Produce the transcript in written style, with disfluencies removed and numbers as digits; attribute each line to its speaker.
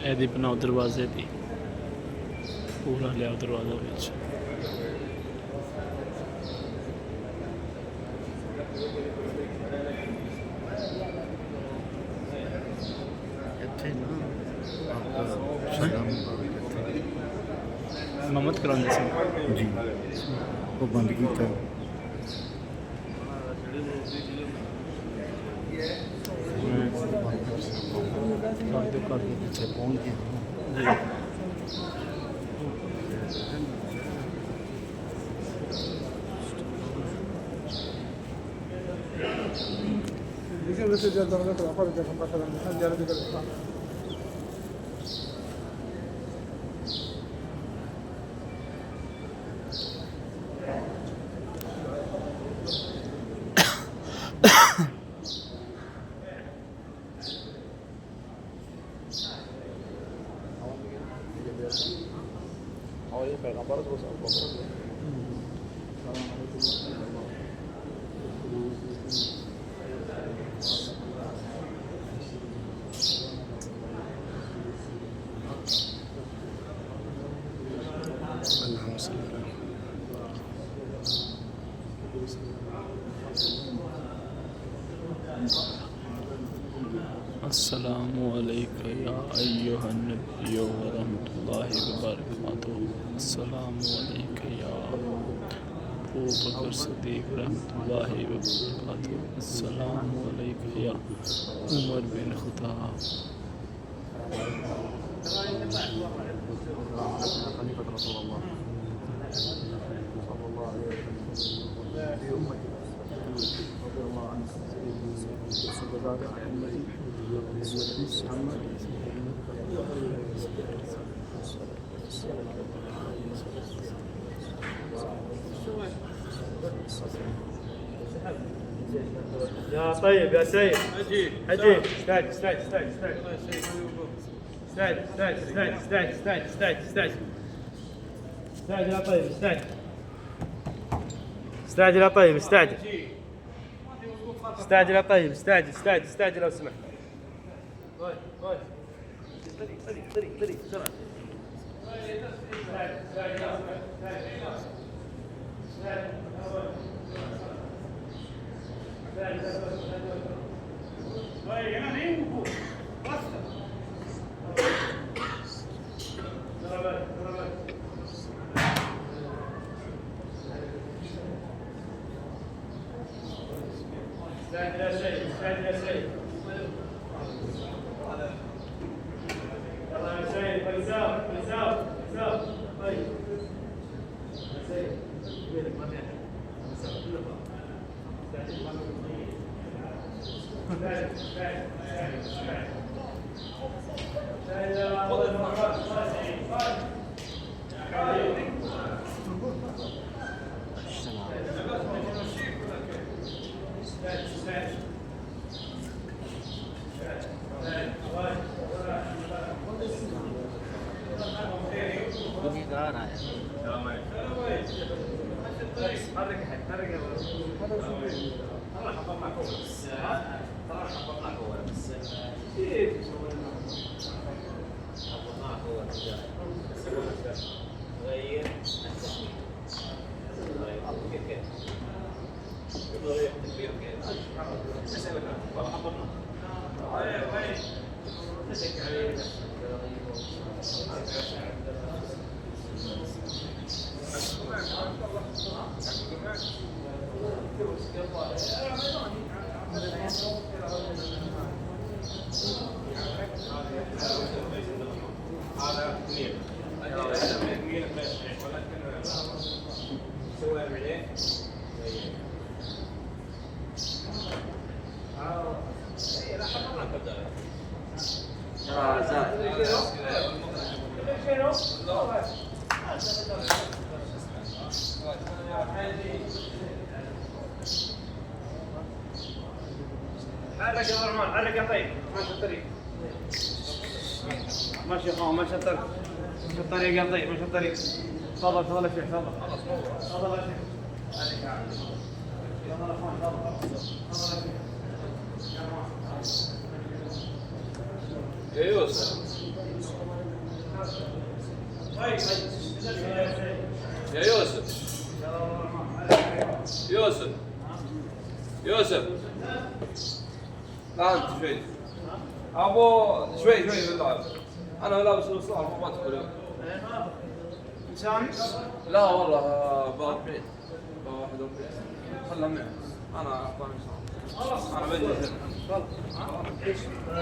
Speaker 1: ਇਹਦੀ ਬਣਾਓ ਦਰਵਾਜ਼ੇ ਦੀ, ਪੂਰਾ ਲਿਆਓ ਦਰਵਾਜ਼ਾ ਵਿੱਚ।
Speaker 2: ਇੱਥੇ ਨਾ
Speaker 1: ਮਰਮਤ ਕਰਾਉਂਦੇ ਸੀ
Speaker 2: ਜੀ, ਉਹ ਬੰਦ ਕੀਤਾ।
Speaker 1: ਤੁਹਾਡੇ ਘਰ ਦੇ ਪਿੱਛੇ ਪਹੁੰਚ ਗਿਆ ਜੀ।
Speaker 3: Dicen que ya estamos trabajando, que son pasadas, ya lo digo.
Speaker 4: Oye, Peygamber Aleyhisselam.
Speaker 1: اللهم صل على السلام عليك يا أيها النبي ورحمة الله وبركاته. السلام عليك يا أبو بكر الصديق رحمة الله وبركاته. السلام عليك يا عمر بن الخطاب.
Speaker 2: خليفة رسول الله صلى الله عليه وسلم في أمته رضي الله عنه صلى الله عليه
Speaker 5: يا طيب يا سيد حجي استعد استعد استعد استعد استعد استعد استعد استعد استعد استعد استعد يا طيب استعد استعد يا طيب استعد استعد يا طيب استعد استعد استعد لو سمحت. طريق بسرعة. استعد يا سيد استعد يا سيد. يلا يا سيد فلساف فلساف فلساف. طيب يا سيد وينك ما في احد؟ فلساف كله فوق. استعد استعد استعد استعد. استعد يا خذ المرات حرك يا مرمان، حرك يا طيب، ماشي الطريق. ماشي يا اخوان، ماشي الطريق. ماشي الطريق يا طيب، ماشي الطريق. تفضل تفضل يا شيخ، تفضل. تفضل يا شيخ. تفضل يا اخوان، تفضل. تفضل يا شيخ.
Speaker 2: يا يوسف يا يوسف يوسف يوسف لا انت شوي ابو شوي بالله انا لابس الصار ما تدخل
Speaker 5: انسان؟
Speaker 2: لا والله باربعين بواحد واربعين خلها معي انا اعطاني خلاص انا بدي
Speaker 1: سبحان الله